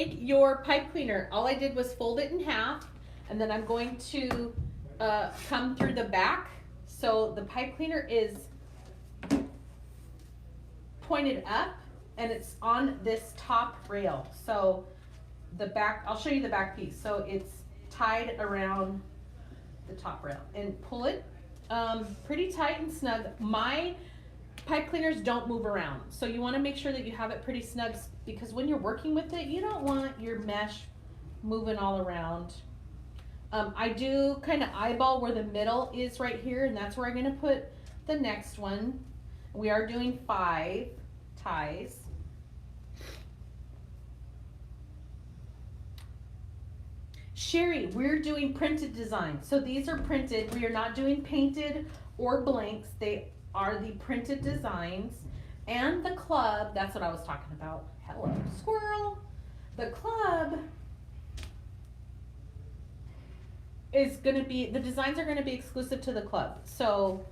take your pipe cleaner. All I did was fold it in half, and then I'm going to come through the back. So the pipe cleaner is pointed up, and it's on this top rail. So the back, I'll show you the back piece. So it's tied around the top rail, and pull it pretty tight and snug. My pipe cleaners don't move around, so you want to make sure that you have it pretty snug, because when you're working with it, you don't want your mesh moving all around. I do kind of eyeball where the middle is right here, and that's where I'm going to put the next one. We are doing 5 ties. Sherry, we're doing printed designs. So these are printed. We are not doing painted or blanks. They are the printed designs. And the club, that's what I was talking about. Hello, squirrel. The club is going to be, the designs are going to be exclusive to the club. So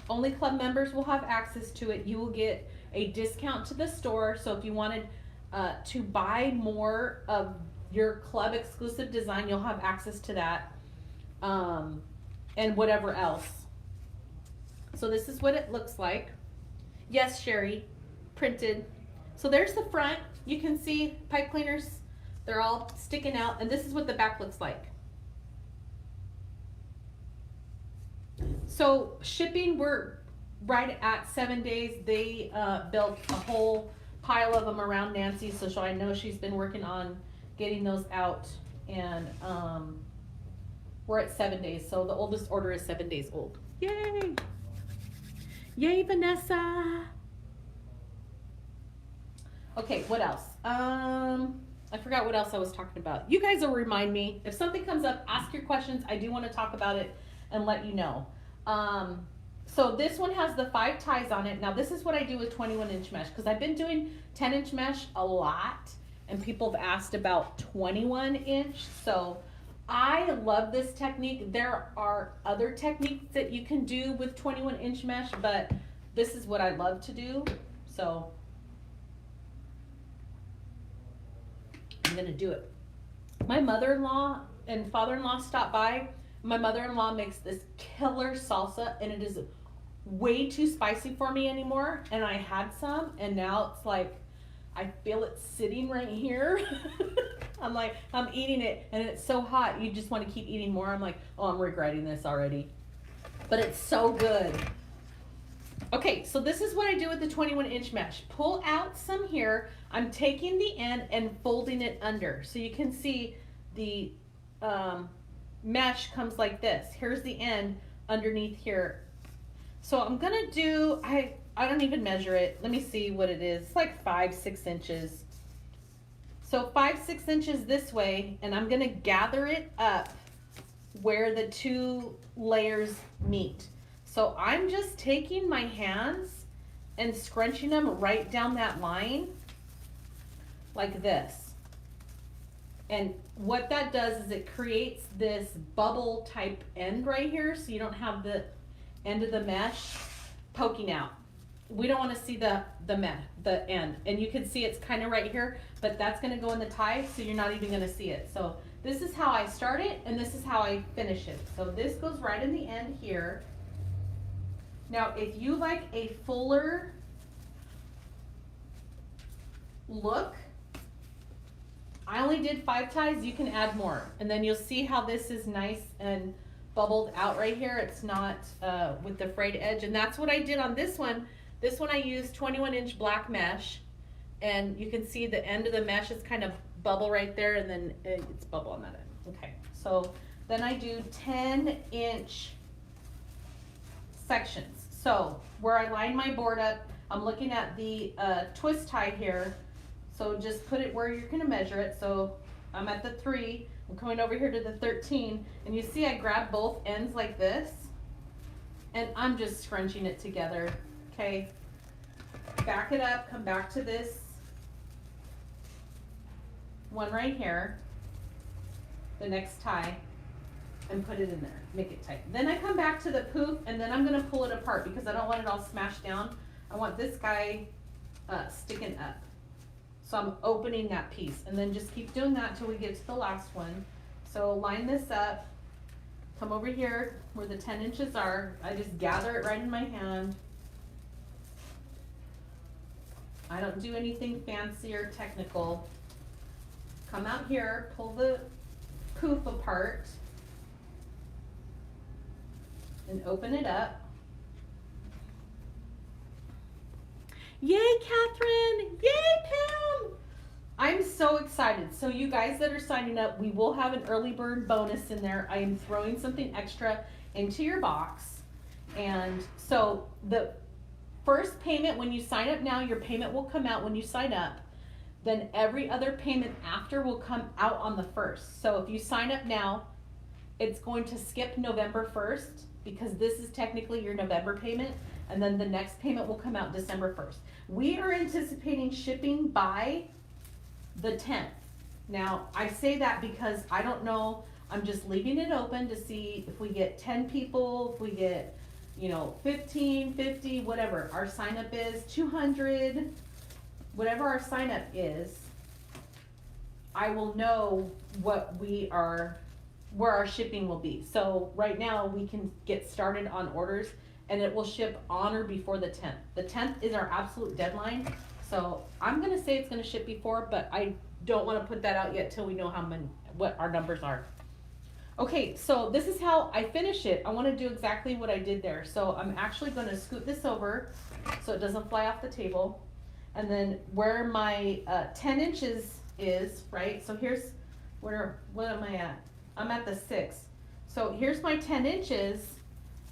only club members will have access to it. You will get a discount to the store. So if you wanted to buy more of your club exclusive design, you'll have access to that, and whatever else. So this is what it looks like. Yes, Sherry, printed. So there's the front. You can see pipe cleaners, they're all sticking out, and this is what the back looks like. So shipping, we're right at 7 days. They built a whole pile of them around Nancy, so I know she's been working on getting those out, and we're at 7 days. So the oldest order is 7 days old. Yay! Yay, Vanessa! Okay, what else? I forgot what else I was talking about. You guys will remind me. If something comes up, ask your questions. I do want to talk about it and let you know. So this one has the 5 ties on it. Now this is what I do with 21-inch mesh, because I've been doing 10-inch mesh a lot, and people have asked about 21-inch. So I love this technique. There are other techniques that you can do with 21-inch mesh, but this is what I love to do. So I'm gonna do it. My mother-in-law and father-in-law stopped by. My mother-in-law makes this killer salsa, and it is way too spicy for me anymore. And I had some, and now it's like, I feel it sitting right here. I'm like, I'm eating it, and it's so hot, you just want to keep eating more. I'm like, oh, I'm regretting this already. But it's so good. Okay, so this is what I do with the 21-inch mesh. Pull out some here. I'm taking the end and folding it under. So you can see the mesh comes like this. Here's the end underneath here. So I'm gonna do, I don't even measure it. Let me see what it is. It's like 5-6 inches. So 5-6 inches this way, and I'm gonna gather it up where the 2 layers meet. So I'm just taking my hands and scrunching them right down that line like this. And what that does is it creates this bubble type end right here, so you don't have the end of the mesh poking out. We don't want to see the end, and you can see it's kind of right here, but that's going to go in the tie, so you're not even going to see it. So this is how I start it, and this is how I finish it. So this goes right in the end here. Now if you like a fuller look, I only did 5 ties. You can add more, and then you'll see how this is nice and bubbled out right here. It's not with the frayed edge, and that's what I did on this one. This one I used 21-inch black mesh, and you can see the end of the mesh is kind of bubble right there, and then it's bubble on that end. Okay, so then I do 10-inch sections. So where I line my board up, I'm looking at the twist tie here. So just put it where you're gonna measure it. So I'm at the 3, I'm coming over here to the 13, and you see I grab both ends like this, and I'm just scrunching it together. Okay, back it up, come back to this one right here, the next tie, and put it in there, make it tight. Then I come back to the poof, and then I'm gonna pull it apart because I don't want it all smashed down. I want this guy sticking up. So I'm opening that piece, and then just keep doing that till we get to the last one. So line this up, come over here where the 10 inches are. I just gather it right in my hand. I don't do anything fancy or technical. Come out here, pull the poof apart, and open it up. Yay, Catherine! Yay, Pam! I'm so excited. So you guys that are signing up, we will have an early bird bonus in there. I am throwing something extra into your box. And so the first payment, when you sign up now, your payment will come out when you sign up. Then every other payment after will come out on the 1st. So if you sign up now, it's going to skip November 1st because this is technically your November payment. And then the next payment will come out December 1st. We are anticipating shipping by the 10th. Now, I say that because I don't know, I'm just leaving it open to see if we get 10 people, if we get, 15, 50, whatever our sign up is, 200, whatever our sign up is, I will know where our shipping will be. So right now we can get started on orders, and it will ship on or before the 10th. The 10th is our absolute deadline. So I'm gonna say it's gonna ship before, but I don't wanna put that out yet till we know what our numbers are. Okay, so this is how I finish it. I wanna do exactly what I did there. So I'm actually gonna scoot this over so it doesn't fly off the table. And then where my 10 inches is, right? So here's what am I at? I'm at the 6. So here's my 10 inches.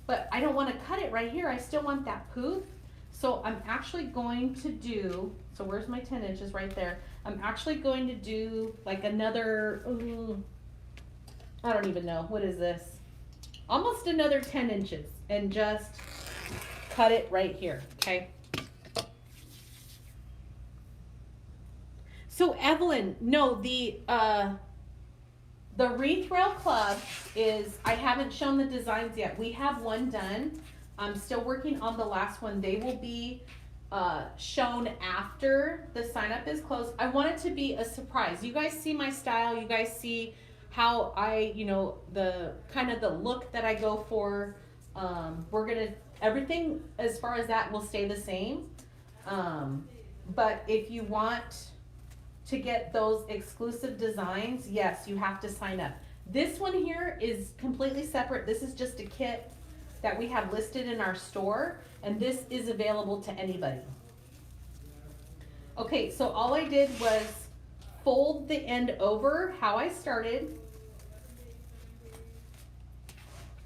But I don't want to cut it right here. I still want that poof. So I'm actually going to do, so where's my 10 inches right there? I'm actually going to do like another, I don't even know, what is this? Almost another 10 inches and just cut it right here, okay? So Evelyn, no, the Wreath Rail Club is, I haven't shown the designs yet. We have one done. I'm still working on the last one. They will be shown after the sign up is closed. I want it to be a surprise. You guys see my style. You guys see how I, the kind of the look that I go for. Everything as far as that will stay the same. But if you want to get those exclusive designs, yes, you have to sign up. This one here is completely separate. This is just a kit that we have listed in our store, and this is available to anybody. Okay, so all I did was fold the end over how I started.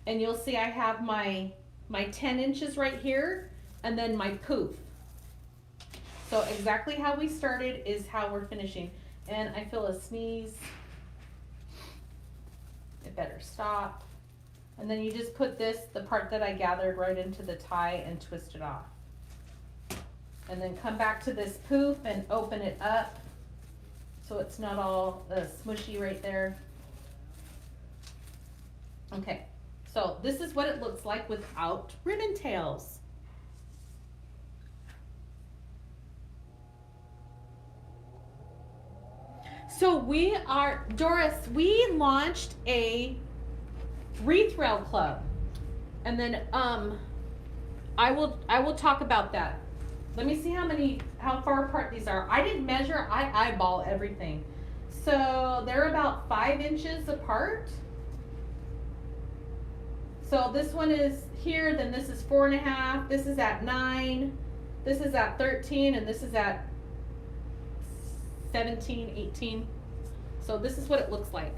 And you'll see I have my 10 inches right here, and then my poof. So exactly how we started is how we're finishing. And I feel a sneeze. It better stop. And then you just put the part that I gathered right into the tie and twist it off. And then come back to this poof and open it up so it's not all smushy right there. Okay, so this is what it looks like without ribbon tails. So Doris, we launched a Wreath Rail Club, and then I will talk about that. Let me see how far apart these are. I didn't measure, I eyeball everything. So they're about 5 inches apart. So this one is here, then this is 4.5, this is at 9, this is at 13, and this is at 17, 18. So this is what it looks like.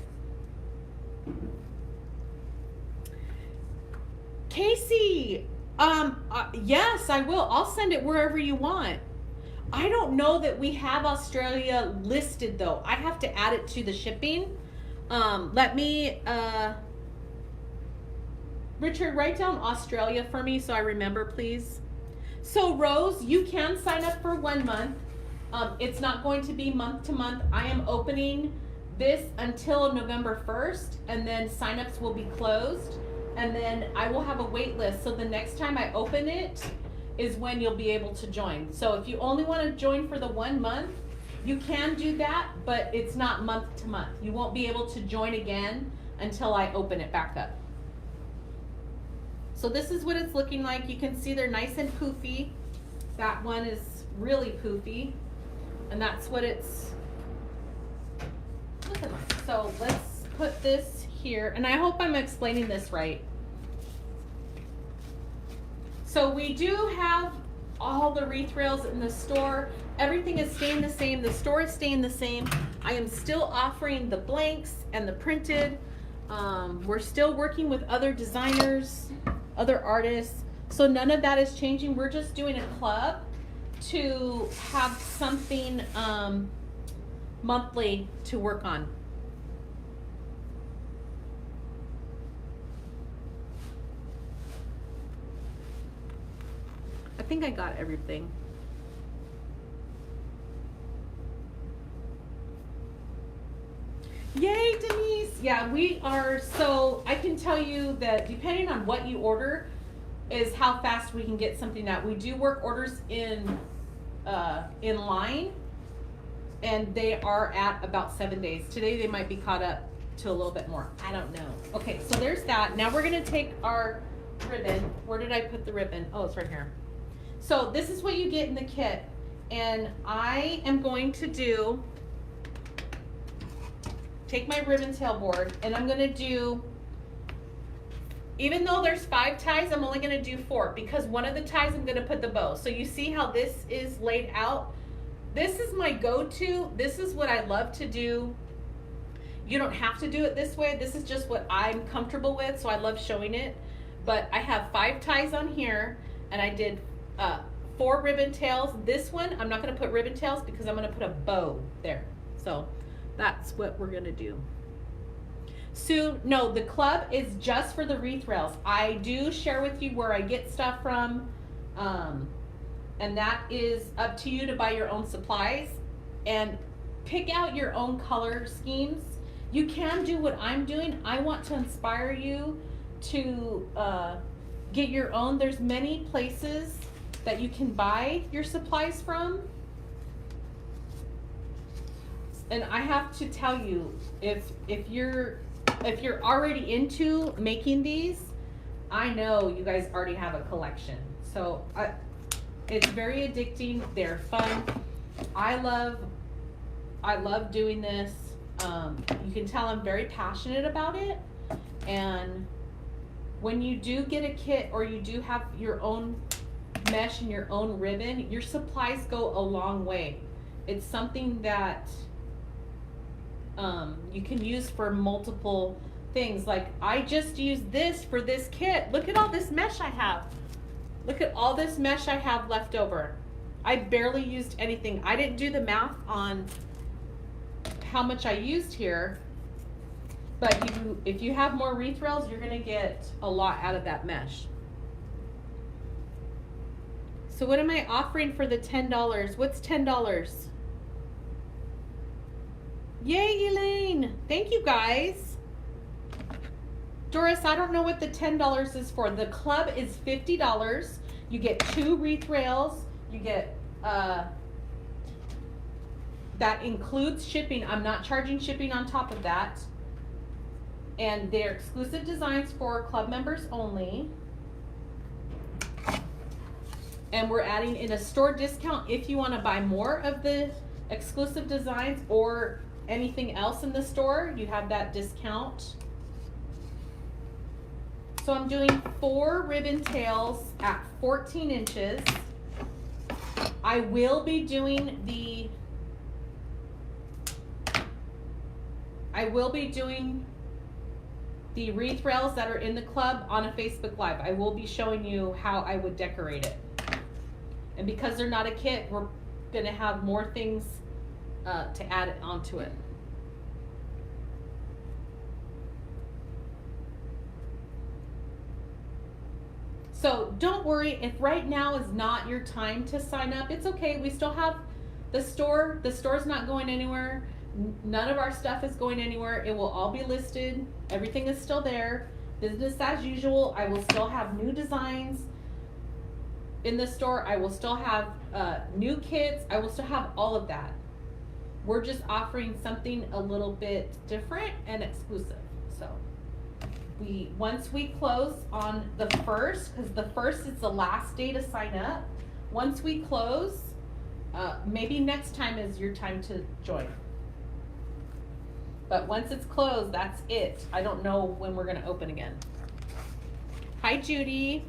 Casey, yes, I will. I'll send it wherever you want. I don't know that we have Australia listed though. I have to add it to the shipping. Let me, Richard, write down Australia for me so I remember, please. So Rose, you can sign up for 1 month. It's not going to be month to month. I am opening this until November 1st, and then signups will be closed, and then I will have a wait list. So the next time I open it is when you'll be able to join. So if you only want to join for the 1 month, You can do that, but it's not month to month. You won't be able to join again until I open it back up. So this is what it's looking like. You can see they're nice and poofy. That one is really poofy, and that's what it's looking like. So let's put this here, and I hope I'm explaining this right. So we do have all the wreath rails in the store. Everything is staying the same. The store is staying the same. I am still offering the blanks and the printed. We're still working with other designers, other artists. So none of that is changing. We're just doing a club to have something monthly to work on. I think I got everything. Yay, Denise! Yeah, we are, so I can tell you that depending on what you order is how fast we can get something out. We do work orders in line, and they are at about 7 days. Today they might be caught up to a little bit more. I don't know. Okay, so there's that. Now we're gonna take our ribbon. Where did I put the ribbon? Oh, it's right here. So this is what you get in the kit, and I am going to take my ribbon tail board, and I'm gonna do, even though there's 5 ties, I'm only gonna do 4, because one of the ties I'm gonna put the bow. So you see how this is laid out? This is my go-to. This is what I love to do. You don't have to do it this way. This is just what I'm comfortable with, so I love showing it. But I have 5 ties on here, and I did 4 ribbon tails. This one, I'm not gonna put ribbon tails because I'm gonna put a bow there. So that's what we're gonna do. Sue, no, the club is just for the wreath rails. I do share with you where I get stuff from, and that is up to you to buy your own supplies and pick out your own color schemes. You can do what I'm doing. I want to inspire you to get your own. There's many places that you can buy your supplies from. And I have to tell you, if you're already into making these, I know you guys already have a collection. So it's very addicting. They're fun. I love doing this. You can tell I'm very passionate about it. And when you do get a kit, or you do have your own mesh and your own ribbon, your supplies go a long way. It's something that you can use for multiple things. Like, I just used this for this kit. Look at all this mesh I have. Look at all this mesh I have left over. I barely used anything. I didn't do the math on how much I used here, but if you have more wreath rails, you're gonna get a lot out of that mesh. So what am I offering for the $10? What's $10? Yay, Elaine! Thank you, guys. Doris, I don't know what the $10 is for. The club is $50. You get 2 wreath rails. You get, that includes shipping. I'm not charging shipping on top of that. And they're exclusive designs for club members only. And we're adding in a store discount if you want to buy more of the exclusive designs or anything else in the store. You have that discount. So I'm doing 4 ribbon tails at 14 inches. I will be doing the wreath rails that are in the club on a Facebook Live. I will be showing you how I would decorate it. And because they're not a kit, we're gonna have more things to add it onto it. So don't worry if right now is not your time to sign up. It's okay. We still have the store. The store's not going anywhere. None of our stuff is going anywhere. It will all be listed. Everything is still there. Business as usual. I will still have new designs in the store. I will still have new kits. I will still have all of that. we're just offering something a little bit different and exclusive. So once we close on the 1st, because the 1st is the last day to sign up, once we close, maybe next time is your time to join. But once it's closed, that's it. I don't know when we're gonna open again. Hi, Judy.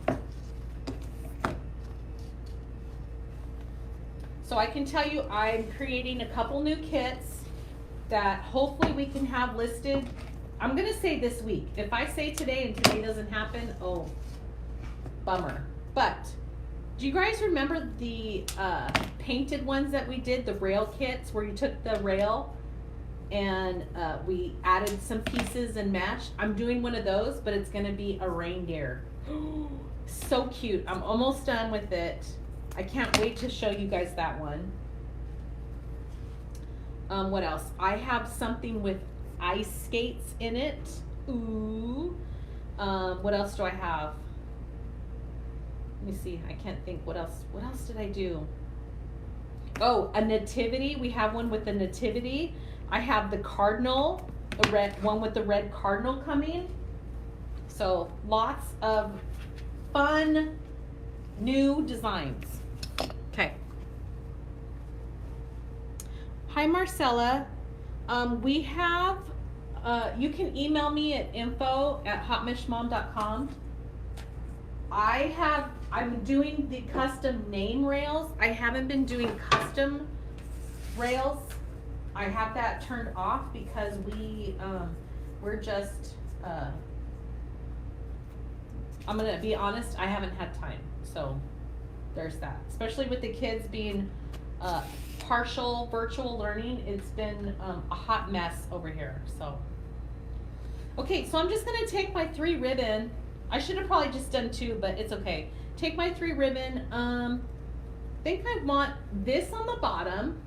So I can tell you I'm creating a couple new kits that hopefully we can have listed. I'm gonna say this week. If I say today and today doesn't happen, oh, bummer. But do you guys remember the painted ones that we did, the rail kits, where you took the rail and we added some pieces and mesh? I'm doing one of those, but it's gonna be a reindeer. So cute. I'm almost done with it. I can't wait to show you guys that one. What else? I have something with ice skates in it. Ooh. What else do I have? Let me see. I can't think. What else? What else did I do? Oh, a nativity. We have one with the nativity. I have the cardinal, the red one with the red cardinal coming. So lots of fun new designs. Okay. Hi, Marcella. We have, you can email me at info@hotmishmom.com. I'm doing the custom name rails. I haven't been doing custom rails. I have that turned off because we're just, I'm gonna be honest, I haven't had time. So there's that. Especially with the kids being partial virtual learning, it's been a hot mess over here. So, okay, so I'm just gonna take my 3 ribbon. I should have probably just done 2, but it's okay. Take my 3 ribbon. I think I want this on the bottom,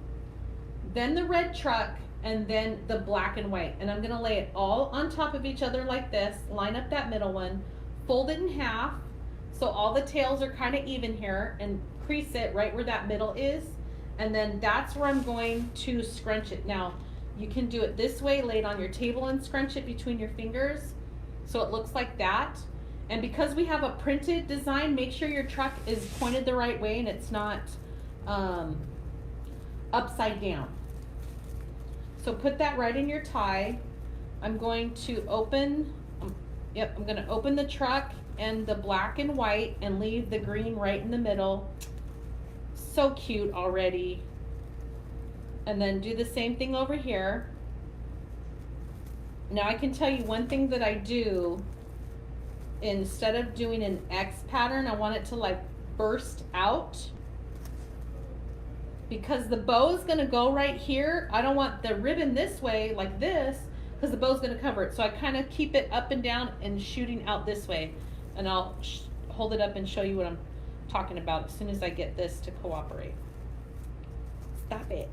then the red truck, and then the black and white. And I'm gonna lay it all on top of each other like this, line up that middle one, fold it in half, so all the tails are kind of even here, and crease it right where that middle is. And then that's where I'm going to scrunch it. Now, you can do it this way, lay it on your table and scrunch it between your fingers, so it looks like that. And because we have a printed design, make sure your truck is pointed the right way and it's not upside down. So put that right in your tie. I'm going to open, I'm gonna open the truck and the black and white and leave the green right in the middle. So cute already. And then do the same thing over here. Now I can tell you one thing that I do. Instead of doing an X pattern, I want it to like burst out. Because the bow is gonna go right here. I don't want the ribbon this way, like this, because the bow's gonna cover it. So I kind of keep it up and down and shooting out this way. And I'll hold it up and show you what I'm talking about as soon as I get this to cooperate. Stop it.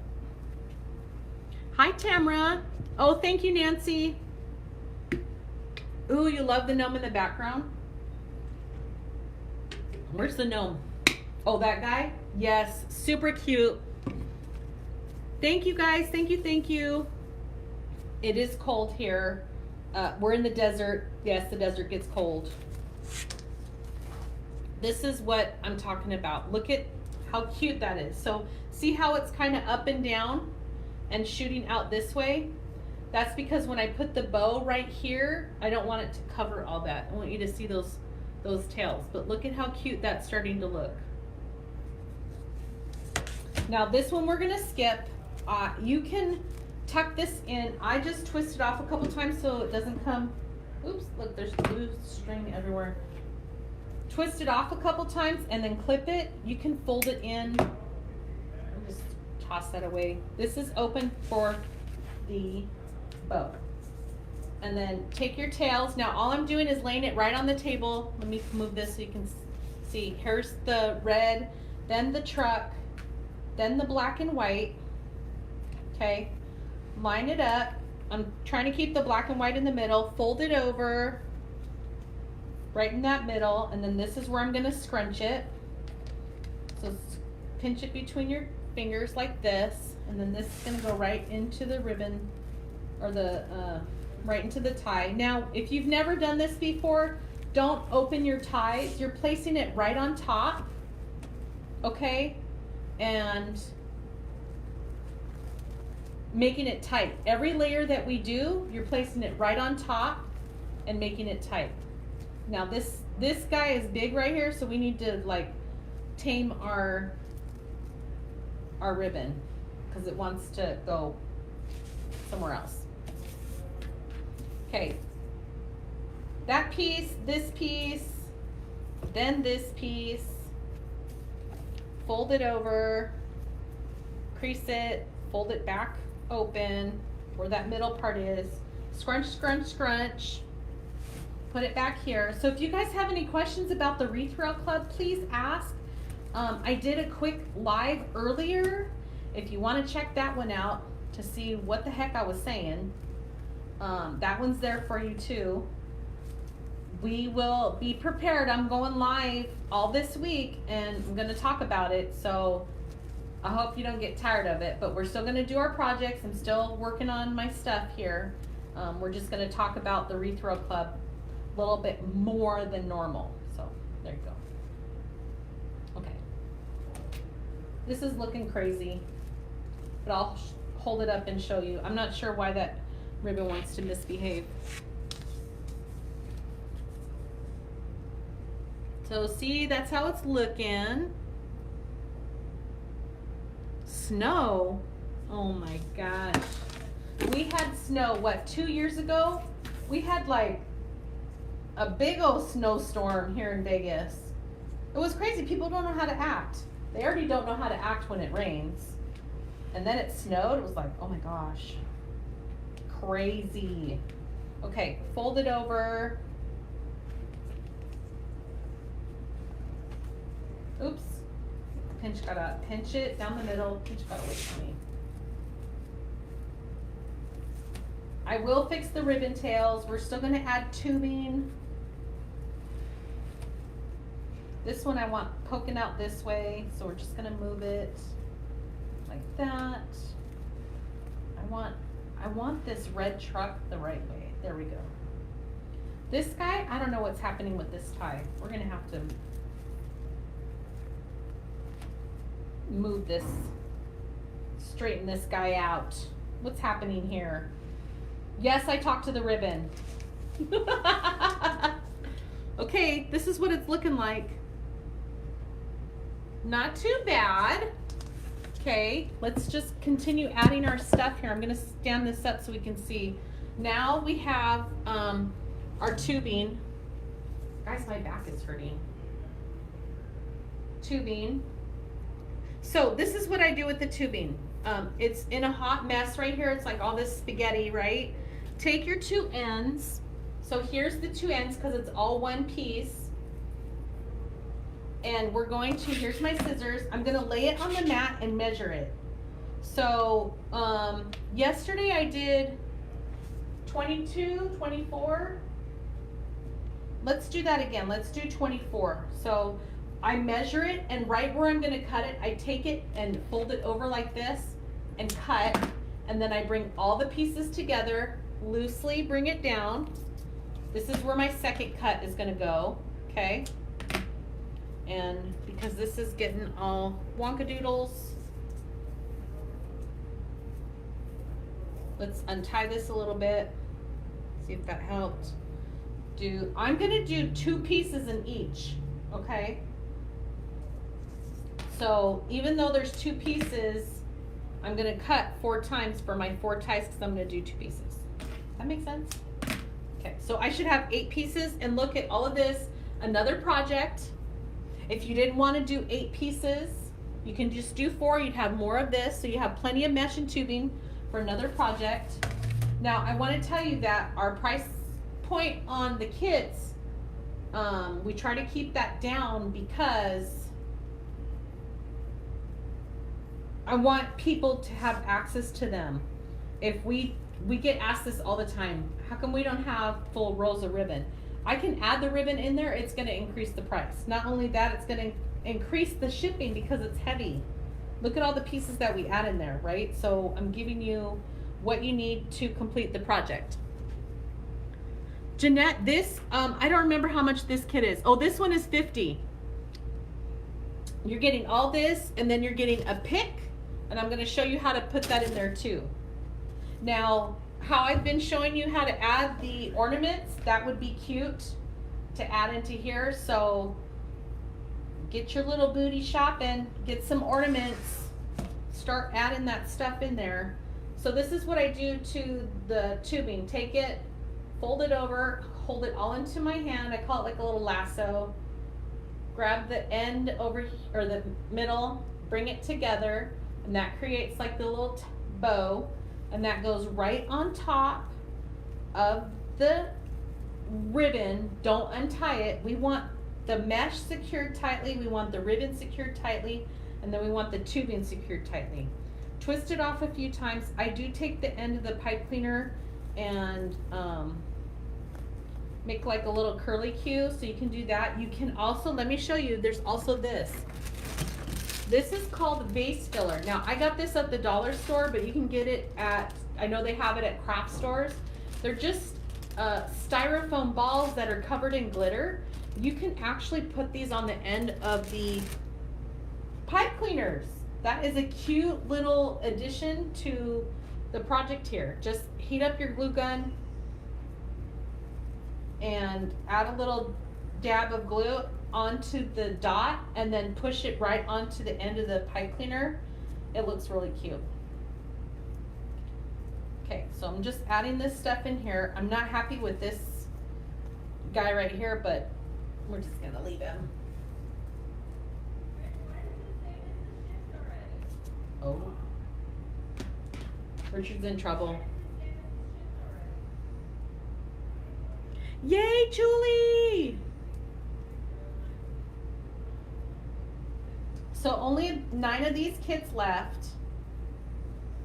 Hi, Tamra. Oh, thank you, Nancy. Ooh, you love the gnome in the background? Where's the gnome? Oh, that guy? Yes, super cute. Thank you, guys. Thank you, thank you. It is cold here. We're in the desert. Yes, the desert gets cold. This is what I'm talking about. Look at how cute that is. So see how it's kind of up and down and shooting out this way? That's because when I put the bow right here, I don't want it to cover all that. I want you to see those tails. But look at how cute that's starting to look. Now this one we're gonna skip. You can tuck this in. I just twist it off a couple times so it doesn't come, oops, look, there's blue string everywhere. Twist it off a couple times and then clip it. You can fold it in. I'll just toss that away. This is open for the bow. And then take your tails. Now all I'm doing is laying it right on the table. Let me move this so you can see. Here's the red, then the truck, then the black and white. Okay, line it up. I'm trying to keep the black and white in the middle. Fold it over right in that middle, and then this is where I'm going to scrunch it. So pinch it between your fingers like this, and then this is gonna go right into the ribbon, or the, right into the tie. Now, if you've never done this before, don't open your ties. You're placing it right on top, okay? And making it tight. Every layer that we do, you're placing it right on top and making it tight. Now this guy is big right here, so we need to like tame our ribbon because it wants to go somewhere else. Okay, that piece, this piece, then this piece, fold it over, crease it, fold it back open where that middle part is, scrunch, scrunch, scrunch, put it back here. So if you guys have any questions about the Wreath Rail Club, please ask. I did a quick live earlier. If you want to check that one out to see what the heck I was saying, that one's there for you too. We will be prepared. I'm going live all this week and I'm going to talk about it. So I hope you don't get tired of it, but we're still going to do our projects. I'm still working on my stuff here. We're just going to talk about the Wreath Rail Club a little bit more than normal. So there you go. Okay. This is looking crazy, but I'll hold it up and show you. I'm not sure why that ribbon wants to misbehave. So see, that's how it's looking. Snow. Oh my gosh. We had snow, what, 2 years ago? We had like a big old snowstorm here in Vegas. It was crazy. People don't know how to act. They already don't know how to act when it rains. And then it snowed. It was like, oh my gosh. Crazy. Okay, fold it over. Oops. Gotta pinch it down the middle. Pinch got away from me. I will fix the ribbon tails. We're still gonna add tubing. This one I want poking out this way, so we're just gonna move it like that. I want this red truck the right way. There we go. This guy, I don't know what's happening with this tie. We're gonna have to move this, straighten this guy out. What's happening here? Yes, I talked to the ribbon. Okay, this is what it's looking like. Not too bad. Okay, let's just continue adding our stuff here. I'm gonna stand this up so we can see. Now we have our tubing. Guys, my back is hurting. Tubing. So this is what I do with the tubing. It's in a hot mess right here. It's like all this spaghetti, right? Take your two ends. So here's the two ends because it's all one piece. And we're going to, here's my scissors. I'm gonna lay it on the mat and measure it. So yesterday I did 22, 24. Let's do that again. Let's do 24. So I measure it, and right where I'm gonna cut it, I take it and fold it over like this and cut, and then I bring all the pieces together, loosely bring it down. This is where my second cut is gonna go, okay? And because this is getting all wonkadoodles, let's untie this a little bit, see if that helped. I'm gonna do 2 pieces in each, okay? So even though there's 2 pieces, I'm gonna cut 4 times for my 4 ties because I'm gonna do 2 pieces. That makes sense? Okay, so I should have 8 pieces, and look at all of this, another project. If you didn't want to do 8 pieces, you can just do 4. You'd have more of this, so you have plenty of mesh and tubing for another project. Now, I want to tell you that our price point on the kits, we try to keep that down because I want people to have access to them. If we get asked this all the time, how come we don't have full rolls of ribbon? I can add the ribbon in there, it's gonna increase the price. Not only that, it's gonna increase the shipping because it's heavy. Look at all the pieces that we add in there, right? So I'm giving you what you need to complete the project. Jeanette, this, I don't remember how much this kit is. Oh, this one is 50. You're getting all this, and then you're getting a pick, and I'm gonna show you how to put that in there too. Now, how I've been showing you how to add the ornaments, that would be cute to add into here. So get your little booty shopping, get some ornaments, start adding that stuff in there. So this is what I do to the tubing. Take it, fold it over, hold it all into my hand. I call it like a little lasso. Grab the end over, or the middle, bring it together, and that creates like the little bow, and that goes right on top of the ribbon. Don't untie it. We want the mesh secured tightly, we want the ribbon secured tightly, and then we want the tubing secured tightly. Twist it off a few times. I do take the end of the pipe cleaner and make like a little curly cue, so you can do that. You can also, let me show you, there's also this. This is called Vase Filler. Now, I got this at the dollar store, but you can get it at, I know they have it at craft stores. They're just styrofoam balls that are covered in glitter. You can actually put these on the end of the pipe cleaners. That is a cute little addition to the project here. Just heat up your glue gun and add a little dab of glue onto the dot, and then push it right onto the end of the pipe cleaner. It looks really cute. Okay, so I'm just adding this stuff in here. I'm not happy with this guy right here, but we're just gonna leave him. Oh, Richard's in trouble. Yay, Julie! So only 9 of these kits left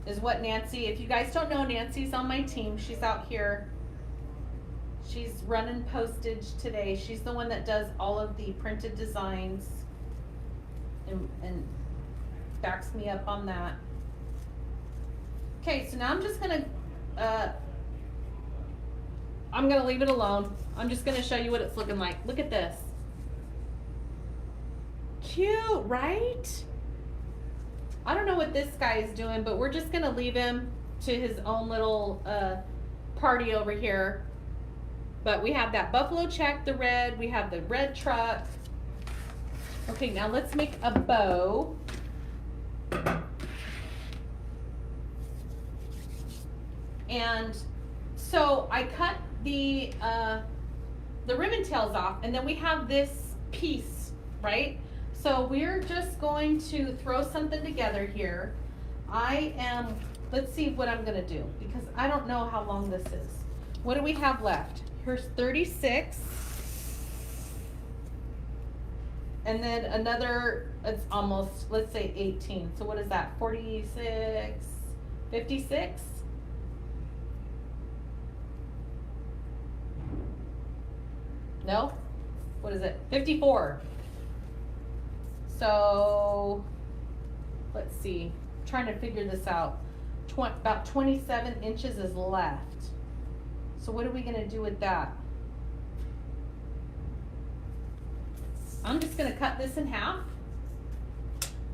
is what Nancy, if you guys don't know, Nancy's on my team. She's out here. She's running postage today. She's the one that does all of the printed designs and backs me up on that. Okay, so now I'm just gonna leave it alone. I'm just gonna show you what it's looking like. Look at this. Cute, right? I don't know what this guy is doing, but we're just gonna leave him to his own little party over here. But we have that buffalo check, the red, we have the red truck. Okay, now let's make a bow. And so I cut the ribbon tails off, and then we have this piece, right? So we're just going to throw something together here. Let's see what I'm gonna do, because I don't know how long this is. What do we have left? Here's 36. And then another, it's almost, let's say 18. So what is that, 46, 56? No? What is it? 54. So, let's see. I'm trying to figure this out. About 27 inches is left. So what are we gonna do with that? I'm just gonna cut this in half,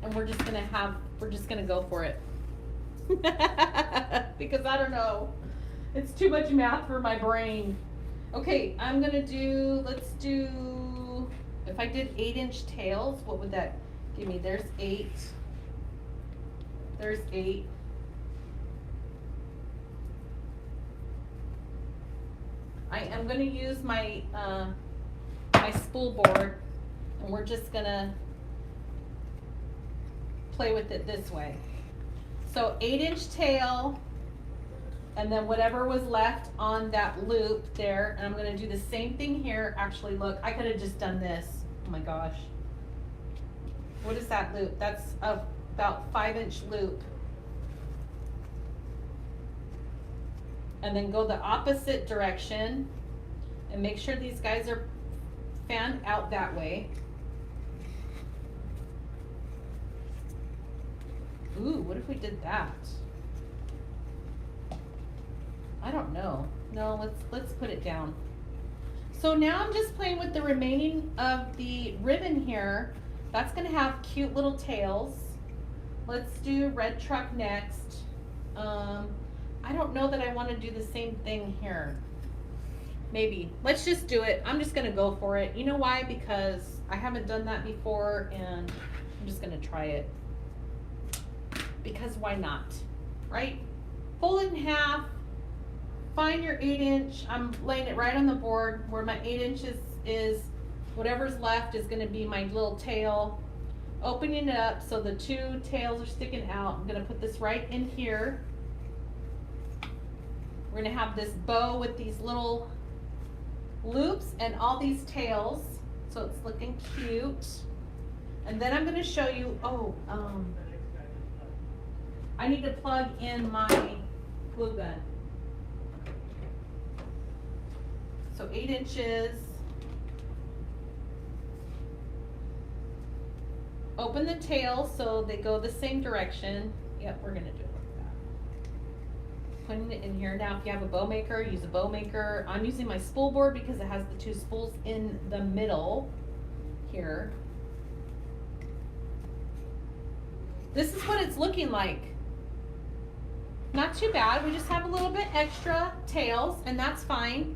and we're just gonna go for it. Because I don't know. It's too much math for my brain. Okay, I'm gonna do, let's do, if I did 8-inch tails, what would that give me? There's 8. There's 8. I am gonna use my my spool board, and we're just gonna play with it this way. So 8-inch tail, and then whatever was left on that loop there, and I'm gonna do the same thing here. Actually, look, I could have just done this. Oh my gosh. What is that loop? That's about 5-inch loop. And then go the opposite direction, and make sure these guys are fanned out that way. Ooh, what if we did that? I don't know. No, let's put it down. So now I'm just playing with the remaining of the ribbon here. That's gonna have cute little tails. Let's do red truck next. I don't know that I want to do the same thing here. Maybe. Let's just do it. I'm just gonna go for it. You know why? Because I haven't done that before and I'm just gonna try it. Because why not? Right? Fold it in half. Find your 8-inch. I'm laying it right on the board where my 8 inches is. Whatever's left is gonna be my little tail. Opening it up so the 2 tails are sticking out. I'm gonna put this right in here. We're gonna have this bow with these little loops and all these tails. So it's looking cute. And then I'm gonna show you, I need to plug in my glue gun. So 8 inches. Open the tails so they go the same direction. Yep, we're gonna do it like that. Putting it in here. Now if you have a bow maker, use a bow maker. I'm using my spool board because it has the 2 spools in the middle here. This is what it's looking like. Not too bad. We just have a little bit extra tails and that's fine.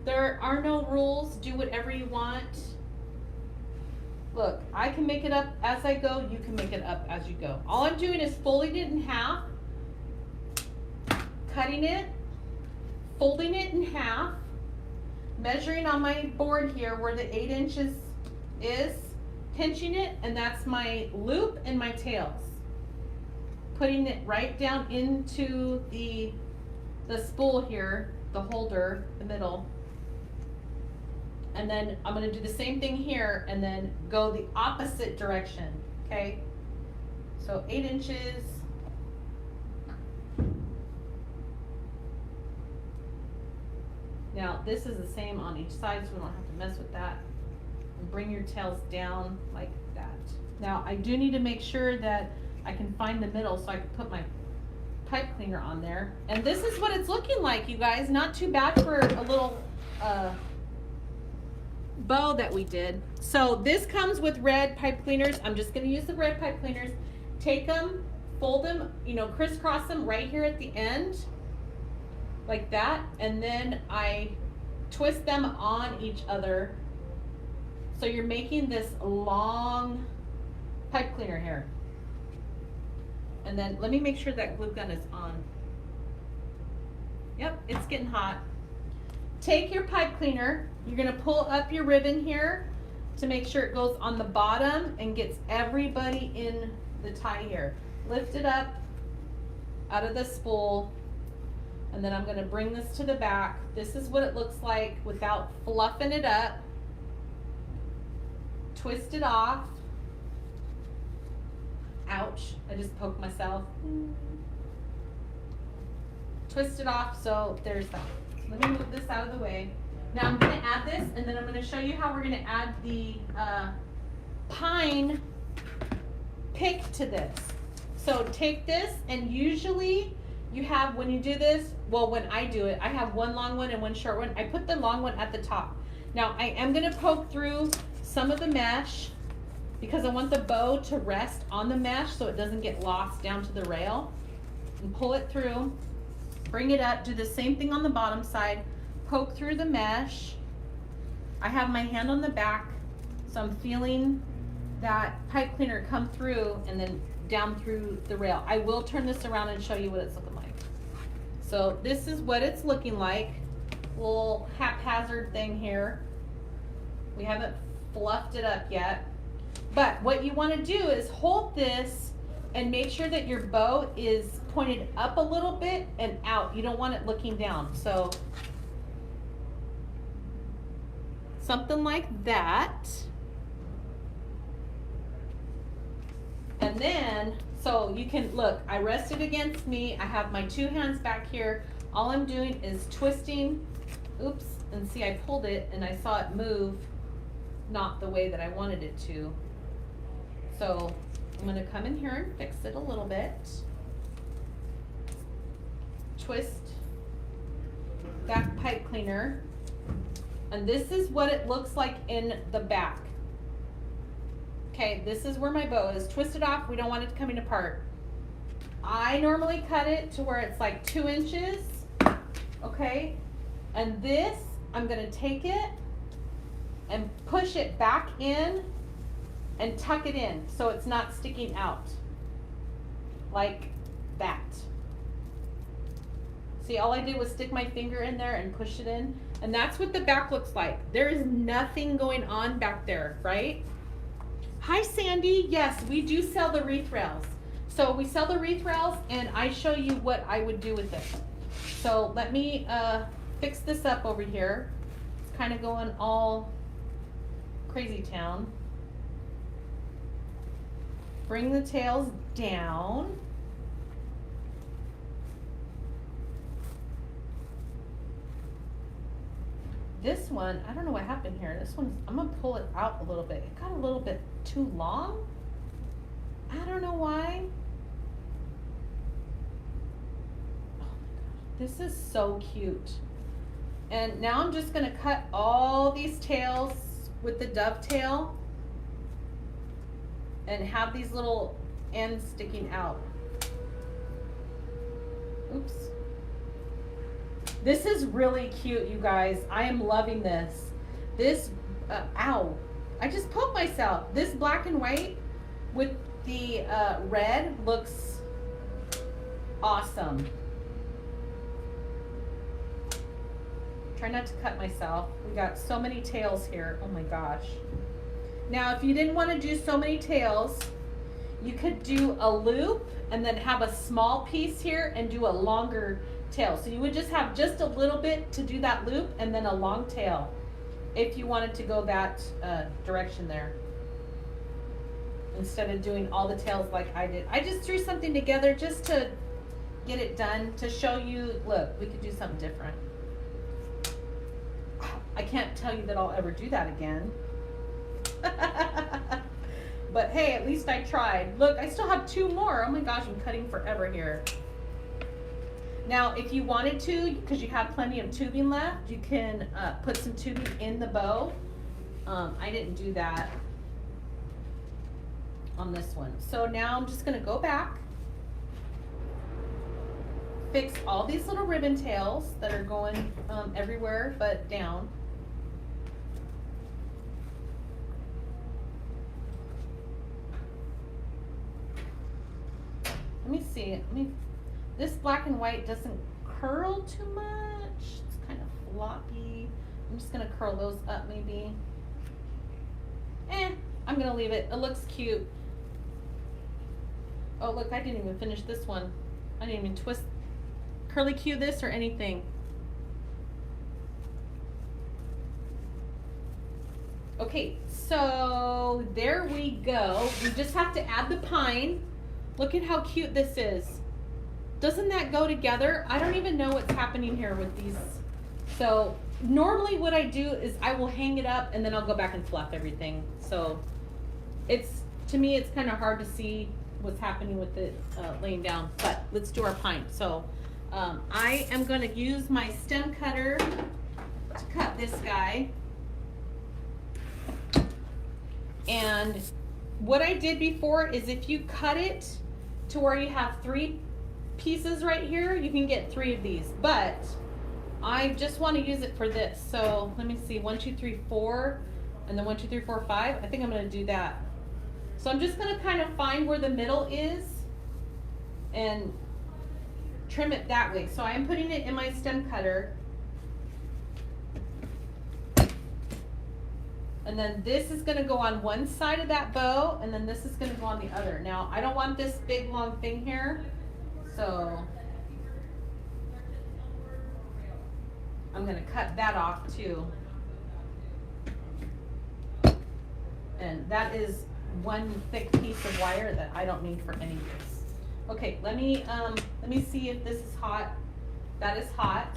There are no rules. Do whatever you want. Look, I can make it up as I go. You can make it up as you go. All I'm doing is folding it in half, cutting it, folding it in half, measuring on my board here where the 8 inches is, pinching it, and that's my loop and my tails. Putting it right down into the spool here, the holder, the middle. And then I'm gonna do the same thing here and then go the opposite direction, okay? So 8 inches. Now this is the same on each side, so we don't have to mess with that. And bring your tails down like that. Now I do need to make sure that I can find the middle so I can put my pipe cleaner on there. And this is what it's looking like, you guys. Not too bad for a little bow that we did. So this comes with red pipe cleaners. I'm just going to use the red pipe cleaners. Take them, fold them, you know, crisscross them right here at the end like that, and then I twist them on each other so you're making this long pipe cleaner here. And then let me make sure that glue gun is on. Yep, it's getting hot. Take your pipe cleaner, you're gonna pull up your ribbon here to make sure it goes on the bottom and gets everybody in the tie here. Lift it up out of the spool, and then I'm gonna bring this to the back. This is what it looks like without fluffing it up. Twist it off. Ouch, I just poked myself. Twist it off, so there's that. Let me move this out of the way. Now I'm going to add this, and then I'm going to show you how we're going to add the pine pick to this. So take this, and usually you have, when you do this, well, when I do it, I have one long one and one short one. I put the long one at the top. Now I am going to poke through some of the mesh because I want the bow to rest on the mesh so it doesn't get lost down to the rail. And pull it through. Bring it up, do the same thing on the bottom side, poke through the mesh. I have my hand on the back, so I'm feeling that pipe cleaner come through and then down through the rail. I will turn this around and show you what it's looking like. So this is what it's looking like. Little haphazard thing here. We haven't fluffed it up yet. But what you want to do is hold this and make sure that your bow is pointed up a little bit and out. You don't want it looking down. So something like that. And then, so you can, look, I rest it against me. I have my 2 hands back here. All I'm doing is twisting. Oops, and see, I pulled it and I saw it move not the way that I wanted it to. So I'm gonna come in here and fix it a little bit. Twist that pipe cleaner. And this is what it looks like in the back. Okay, this is where my bow is. Twist it off, we don't want it coming apart. I normally cut it to where it's like 2 inches, okay? And this, I'm gonna take it and push it back in and tuck it in so it's not sticking out like that. See, all I did was stick my finger in there and push it in, and that's what the back looks like. There is nothing going on back there, right? Hi Sandy, yes, we do sell the wreath rails. So we sell the wreath rails and I show you what I would do with it. So let me fix this up over here. It's kind of going all crazy town. Bring the tails down. This one, I don't know what happened here. This one's, I'm gonna pull it out a little bit. It got a little bit too long. I don't know why. Oh my gosh, this is so cute. And now I'm just gonna cut all these tails with the dovetail and have these little ends sticking out. Oops. This is really cute, you guys. I am loving this. This, ow, I just poked myself. This black and white with the red looks awesome. Try not to cut myself. We got so many tails here. Oh my gosh. Now, if you didn't want to do so many tails, you could do a loop and then have a small piece here and do a longer tail. So you would just have just a little bit to do that loop and then a long tail if you wanted to go that direction there, instead of doing all the tails like I did. I just threw something together just to get it done, to show you, look, we could do something different. I can't tell you that I'll ever do that again. But hey, at least I tried. Look, I still have 2 more. Oh my gosh, I'm cutting forever here. Now, if you wanted to, because you have plenty of tubing left, you can put some tubing in the bow. I didn't do that on this one. So now I'm just gonna go back, fix all these little ribbon tails that are going everywhere but down. Let me see, this black and white doesn't curl too much. It's kind of floppy. I'm just gonna curl those up maybe. I'm gonna leave it. It looks cute. Oh look, I didn't even finish this one. I didn't even twist, curly cue this or anything. Okay, so there we go. We just have to add the pine. Look at how cute this is. Doesn't that go together? I don't even know what's happening here with these. So normally what I do is I will hang it up and then I'll go back and fluff everything. So it's, to me, it's kind of hard to see what's happening with it laying down, but let's do our pine. So I am going to use my stem cutter to cut this guy. And what I did before is if you cut it to where you have 3 pieces right here, you can get 3 of these, but I just want to use it for this. So let me see, 1, 2, 3, 4, and then 1, 2, 3, 4, 5. I think I'm going to do that. So I'm just going to kind of find where the middle is and trim it that way. So I am putting it in my stem cutter. And then this is going to go on one side of that bow, and then this is going to go on the other. Now, I don't want this big long thing here, so I'm going to cut that off too. And that is one thick piece of wire that I don't need for any of this. Okay, let me see if this is hot. That is hot.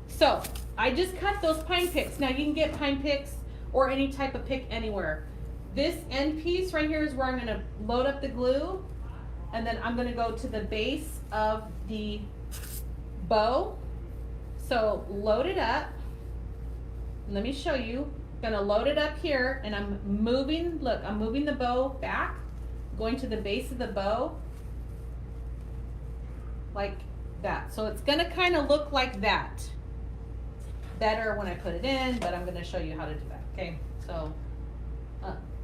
So I just cut those pine picks. Now you can get pine picks or any type of pick anywhere. This end piece right here is where I'm gonna load up the glue, and then I'm gonna go to the base of the bow. So load it up. Let me show you. Gonna load it up here, and I'm moving, look, I'm moving the bow back, going to the base of the bow, like that. So it's gonna kind of look like that. Better when I put it in, but I'm gonna show you how to do that, okay? So,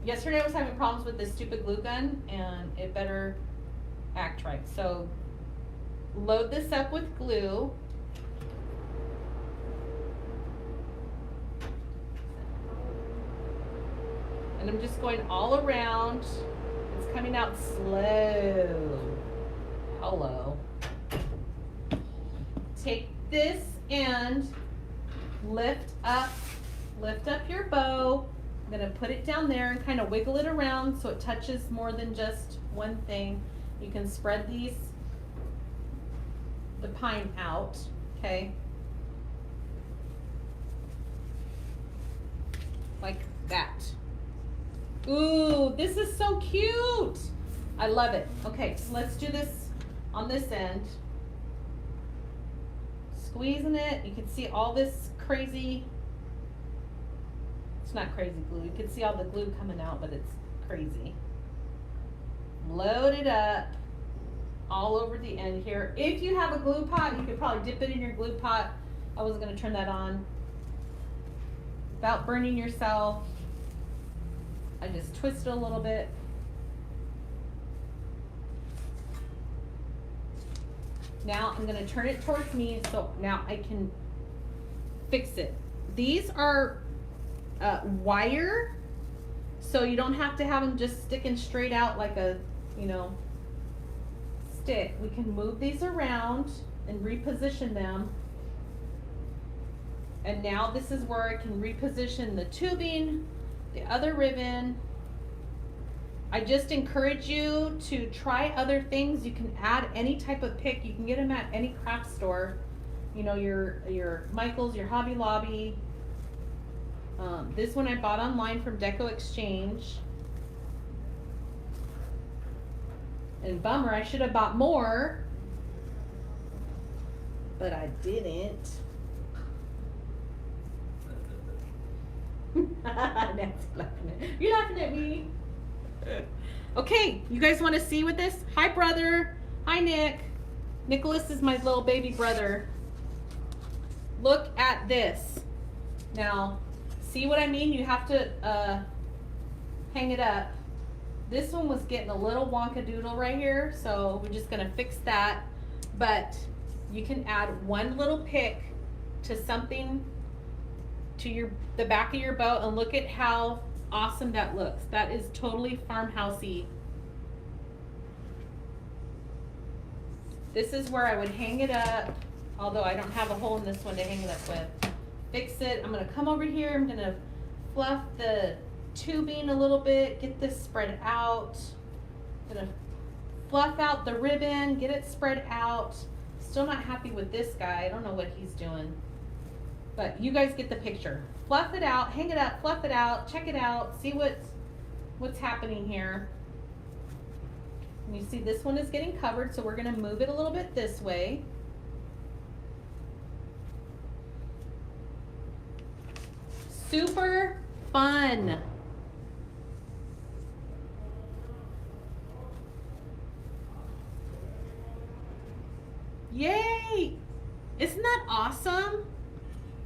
yesterday I was having problems with this stupid glue gun, and it better act right. So, load this up with glue. And I'm just going all around. It's coming out slow. Hello. Take this and lift up your bow. I'm gonna put it down there and kind of wiggle it around so it touches more than just one thing. You can spread the pine out, okay? Like that. Ooh, this is so cute. I love it. Okay, so let's do this on this end. Squeezing it, you can see all this crazy, it's not crazy glue, you can see all the glue coming out, but it's crazy. Load it up all over the end here. If you have a glue pot, you could probably dip it in your glue pot. I wasn't gonna turn that on. Without burning yourself. I just twist it a little bit. Now I'm gonna turn it towards me so now I can fix it. These are wire, so you don't have to have them just sticking straight out like a, you know, stick. We can move these around and reposition them. And now this is where I can reposition the tubing, the other ribbon. I just encourage you to try other things. You can add any type of pick. You can get them at any craft store. You know, your Michael's, your Hobby Lobby. This one I bought online from Deco Exchange. And bummer, I should have bought more, but I didn't. That's laughing at, you're laughing at me. Okay, you guys want to see with this? Hi, brother. Hi, Nick. Nicholas is my little baby brother. Look at this. Now, see what I mean? You have to hang it up. This one was getting a little wonkadoodle right here, so we're just gonna fix that. But you can add one little pick to something to the back of your bow, and look at how awesome that looks. That is totally farmhousey. This is where I would hang it up, although I don't have a hole in this one to hang it up with. Fix it. I'm gonna come over here. I'm gonna fluff the tubing a little bit, get this spread out. I'm gonna fluff out the ribbon, get it spread out. Still not happy with this guy. I don't know what he's doing. But you guys get the picture. Fluff it out, hang it up, fluff it out, check it out, see what's happening here. And you see this one is getting covered, so we're gonna move it a little bit this way. Super fun. Yay! Isn't that awesome?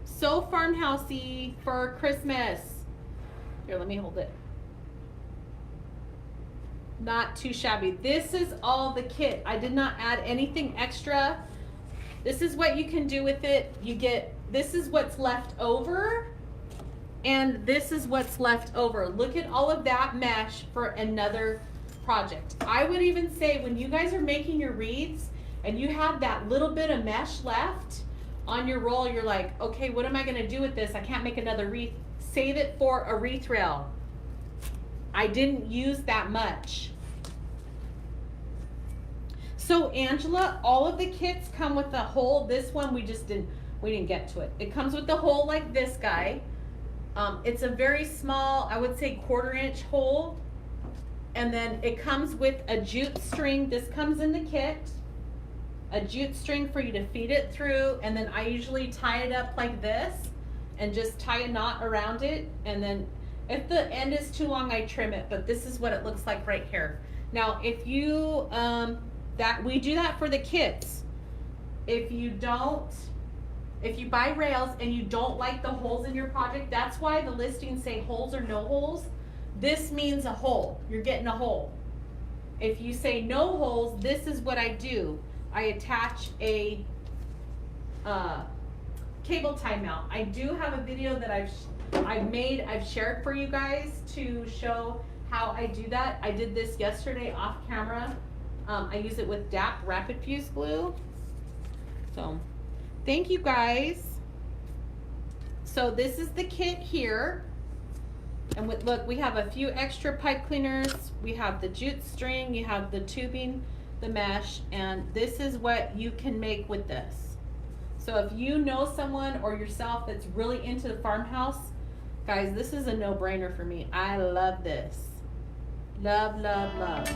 So farmhousey for Christmas. Here, let me hold it. Not too shabby. This is all the kit. I did not add anything extra. This is what you can do with it. You get, this is what's left over, and this is what's left over. Look at all of that mesh for another project. I would even say when you guys are making your wreaths and you have that little bit of mesh left on your roll, you're like, okay, what am I gonna do with this? I can't make another wreath. Save it for a wreath rail. I didn't use that much. So Angela, all of the kits come with the hole. This one we didn't get to it. It comes with the hole like this guy. It's a very small, I would say 1/4-inch hole. And then it comes with a jute string. This comes in the kit. A jute string for you to feed it through. And then I usually tie it up like this and just tie a knot around it. And then if the end is too long, I trim it. But this is what it looks like right here. Now, if you, we do that for the kits. If you buy rails and you don't like the holes in your project, that's why the listings say holes or no holes. This means a hole. You're getting a hole. If you say no holes, this is what I do. I attach a cable tie mount. I do have a video that I've shared for you guys to show how I do that. I did this yesterday off camera. I use it with DAP Rapid Fuse glue. So, thank you guys. So this is the kit here. And look, we have a few extra pipe cleaners. We have the jute string, you have the tubing, the mesh, and this is what you can make with this. So if you know someone or yourself that's really into the farmhouse, guys, this is a no-brainer for me. I love this. Love, love, love.